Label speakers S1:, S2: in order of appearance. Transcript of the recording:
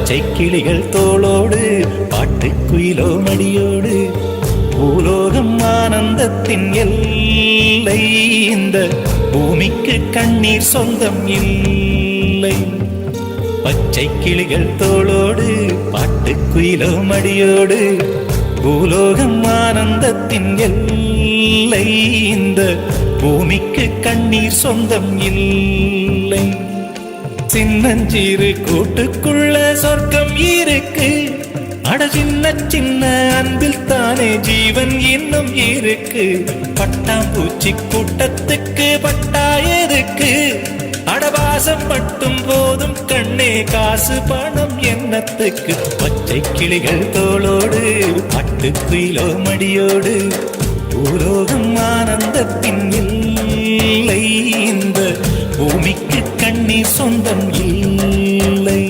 S1: பச்சை கிளிகள் தோளோடு பாட்டுக்குயிலோ மடியோடு பூலோகம் ஆனந்தத்தின் எல்லை. இந்த பூமிக்கு கண்ணீர் சொந்தம் இல்லை. பச்சை கிளிகள் தோளோடு பாட்டுக்குயிலோ மடியோடு பூலோகம் ஆனந்தத்தின் எல்லை. இந்த பூமிக்கு கண்ணீர் சொந்தம் இல்லை. சின்னஞ்சிறு கூட்டுக்குள்ள சொர்க்கம் இருக்கு. அட சின்ன சின்ன அன்பில் தானே ஜீவன் இன்னும் இருக்கு. பட்டாம்பூச்சி கூட்டத்துக்கு பட்டா எதுக்கு? அடவாசம் மட்டும் போதும் கண்ணே, காசு பணம் என்னத்துக்கு? பச்சை கிளிகள் தோளோடு பாட்டுக்குயிலோ மடியோடு பூலோகம் ஆனந்தத்தின் இல்லை. இந்த பூமிக்கு கண்ணீர் சொந்தம் இல்லை.